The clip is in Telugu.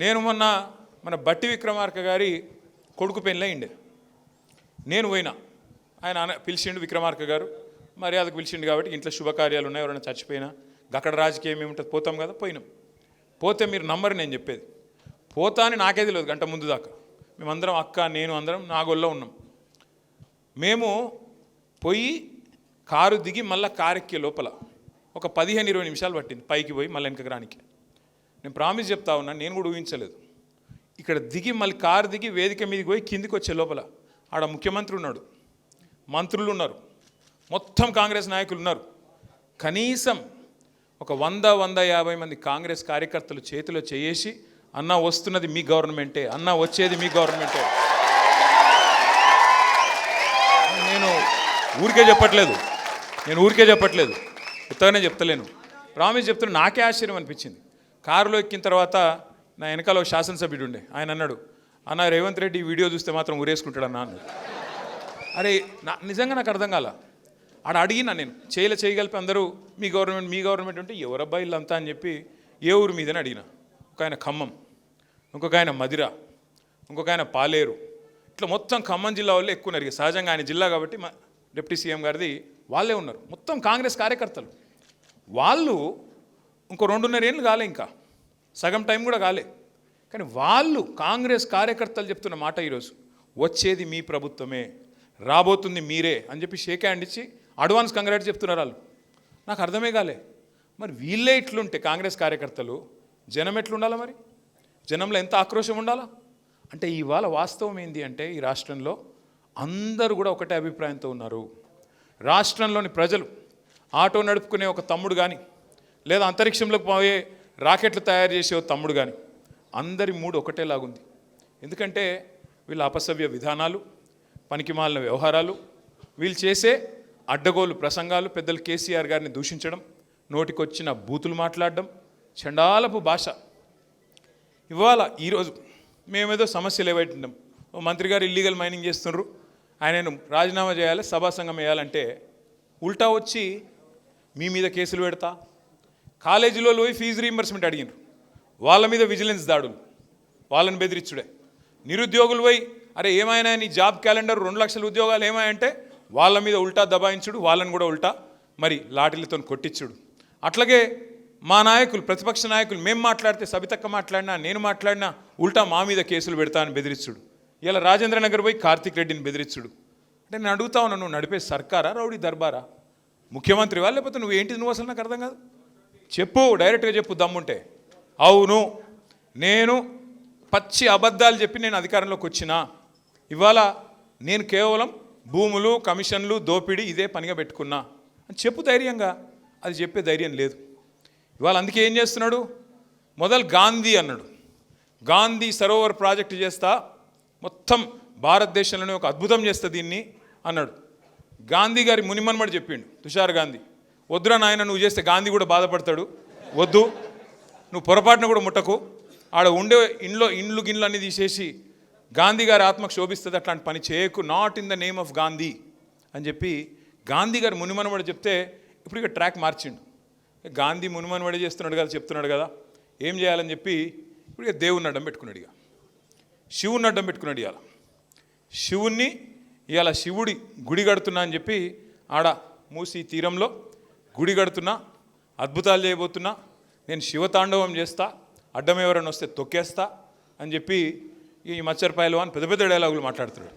నేను మొన్న మన బట్టి విక్రమార్క గారి కొడుకు పెళ్ళయిండే, నేను పోయినా. ఆయన పిలిచిండు విక్రమార్క గారు, మర్యాదకు పిలిచిండు కాబట్టి ఇంట్లో శుభకార్యాలు ఉన్నాయి, ఎవరైనా చచ్చిపోయినా అక్కడ రాజకీయం ఏముంటుంది, పోతాం కదా. పోయినాం. పోతే మీరు నమ్మరు నేను చెప్పేది, పోతా అని నాకే తెలియదు గంట ముందు దాకా. మేమందరం అక్క నేను అందరం నాగోల్లో ఉన్నాం. మేము పోయి కారు దిగి మళ్ళీ కారు ఎక్కే లోపల ఒక 15-20 నిమిషాలు పట్టింది పైకి పోయి మళ్ళీ వెనకకి రానికి. నేను ప్రామిస్ చెప్తా ఉన్నాను, నేను కూడా ఊహించలేదు. ఇక్కడ దిగి మళ్ళీ కారు దిగి వేదిక మీదకి పోయి కిందికి వచ్చే లోపల ఆడ ముఖ్యమంత్రి ఉన్నాడు, మంత్రులు ఉన్నారు, మొత్తం కాంగ్రెస్ నాయకులు ఉన్నారు. కనీసం ఒక 100-150 మంది కాంగ్రెస్ కార్యకర్తలు చేతిలో చేసి అన్న వస్తున్నది మీ గవర్నమెంటే, అన్న వచ్చేది మీ గవర్నమెంటే. నేను ఊరికే చెప్పట్లేదు, ఉత్తగానే చెప్తలేను, ప్రామిస్ చెప్తున్నా. నాకే ఆశ్చర్యం అనిపించింది. కారులో ఎక్కిన తర్వాత నా వెనకాల ఒక శాసనసభ్యుడు ఉండే, ఆయన అన్నాడు, అన్న రేవంత్ రెడ్డి ఈ వీడియో చూస్తే మాత్రం ఊరేసుకుంటాడు అన్న అన్నాడు. అరే నిజంగా నాకు అర్థం కాల. ఆడ అడిగినా నేను చేయగలిపి అందరూ మీ గవర్నమెంట్ అంటే ఎవరబ్బా ఇల్లంతా అని చెప్పి ఏ ఊరు మీదని అడిగిన. ఒక ఆయన ఖమ్మం, ఇంకొక ఆయన మదిర, ఇంకొక ఆయన పాలేరు. ఇట్లా మొత్తం ఖమ్మం జిల్లా వాళ్ళు ఎక్కువ ఉన్నారు. సహజంగా ఆయన జిల్లా కాబట్టి మా డిప్యూటీ సీఎం గారిది వాళ్ళే ఉన్నారు, మొత్తం కాంగ్రెస్ కార్యకర్తలు. వాళ్ళు ఇంకో 2.5 ఏళ్ళు కాలే, ఇంకా సగం టైం కూడా కాలే. కానీ వాళ్ళు కాంగ్రెస్ కార్యకర్తలు చెప్తున్న మాట ఈరోజు, వచ్చేది మీ ప్రభుత్వమే, రాబోతుంది మీరే అని చెప్పి షేక్ హ్యాండ్ ఇచ్చి అడ్వాన్స్ కంగ్రాట్స్ చెప్తున్నారు వాళ్ళు. నాకు అర్థమే కాలే. మరి వీళ్ళే ఇట్లుంటే కాంగ్రెస్ కార్యకర్తలు, జనం ఎట్లుండాలా? మరి జనంలో ఎంత ఆక్రోశం ఉండాలా? అంటే ఇవాళ వాస్తవం ఏంది అంటే ఈ రాష్ట్రంలో అందరూ కూడా ఒకటే అభిప్రాయంతో ఉన్నారు. రాష్ట్రంలోని ప్రజలు, ఆటో నడుపుకునే ఒక తమ్ముడు కానీ, లేదా అంతరిక్షంలోకి పోయే రాకెట్లు తయారు చేసే ఒక తమ్ముడు కానీ, అందరి మూడు ఒకటేలాగుంది. ఎందుకంటే వీళ్ళ అపసవ్య విధానాలు, పనికిమాలిన వ్యవహారాలు, వీళ్ళు చేసే అడ్డగోలు ప్రసంగాలు, పెద్దలు కేసీఆర్ గారిని దూషించడం, నోటికొచ్చిన బూతులు మాట్లాడడం, చండాలపు భాష. ఇవాళ ఈరోజు మేమేదో సమస్యలు ఏవైతున్నాం, ఓ మంత్రి గారు ఇల్లీగల్ మైనింగ్ చేస్తున్నారు, ఆయనను రాజీనామా చేయాలి, సభాసంగం వేయాలంటే ఉల్టా వచ్చి మీ మీద కేసులు పెడతా, కాలేజీలో పోయి ఫీజు రీయింబర్స్మెంట్ అడిగినారు, వాళ్ళ మీద విజిలెన్స్ దాడులు, వాళ్ళని బెదిరించుడే. నిరుద్యోగులు పోయి అరే ఏమైనా నీ జాబ్ క్యాలెండర్ 2 లక్షల ఉద్యోగాలు ఏమాయంటే వాళ్ళ మీద ఉల్టా దబాయించుడు, వాళ్ళని కూడా ఉల్టా మరి లాఠీలతో కొట్టించుడు. అట్లాగే మా నాయకులు, ప్రతిపక్ష నాయకులు, మేము మాట్లాడితే సబితక్క మాట్లాడినా, నేను మాట్లాడినా ఉల్టా మా మీద కేసులు పెడతా అని బెదిరించుడు. ఇలా రాజేంద్ర నగర్ పోయి కార్తిక్ రెడ్డిని బెదిరించుడు. అంటే నేను అడుగుతా ఉన్నా, నువ్వు నడిపే సర్కారా, రౌడీ దర్బారా, ముఖ్యమంత్రివా, లేకపోతే నువ్వు ఏంటిది? నువ్వు అసలు నాకు అర్థం కాదు. చెప్పు, డైరెక్ట్గా చెప్పు దమ్ముంటే. అవును, నేను పచ్చి అబద్ధాలు చెప్పి నేను అధికారంలోకి వచ్చినా, ఇవాళ నేను కేవలం భూములు, కమిషన్లు, దోపిడీ ఇదే పనిగా పెట్టుకున్నా అని చెప్పు ధైర్యంగా. అది చెప్పే ధైర్యం లేదు ఇవాళ. అందుకే ఏం చేస్తున్నాడు, మొదలు గాంధీ అన్నాడు, గాంధీ సరోవర్ ప్రాజెక్టు చేస్తా, మొత్తం భారతదేశంలోనే ఒక అద్భుతం చేస్తా దీన్ని అన్నాడు. గాంధీ గారి మునిమన్మడు చెప్పిండు తుషార్ గాంధీ, వద్దురా నాయన నువ్వు చేస్తే గాంధీ కూడా బాధపడతాడు, వద్దు నువ్వు పొరపాటున కూడా ముట్టకు, ఆడ ఉండే ఇండ్లు గిన్లు అన్నీ తీసేసి గాంధీ గారి ఆత్మకు శోభిస్తుంది, అట్లాంటి పని చేయకు, not in the name of Gandhi అని చెప్పి గాంధీ గారు మునిమనవడు చెప్తే ఇప్పుడు ఇక ట్రాక్ మార్చిండు. గాంధీ మునిమనవడే చెప్తున్నాడు కదా ఏం చేయాలని చెప్పి ఇప్పుడు ఇక దేవుని అడ్డం పెట్టుకున్నాడు, ఇక శివుని అడ్డం పెట్టుకున్నాడు. ఇవాళ శివుణ్ణి, ఇవాళ శివుడి గుడి కడుతున్నా అని చెప్పి ఆడ మూసి తీరంలో గుడి కడుతున్నా, అద్భుతాలు చేయబోతున్నా, నేను శివతాండవం చేస్తా, అడ్డం ఎవరైనా వస్తే తొక్కేస్తా అని చెప్పి ఈ మచ్చర్ పైల్వాన్ పెద్ద పెద్ద డైలాగులు మాట్లాడుతున్నాడు.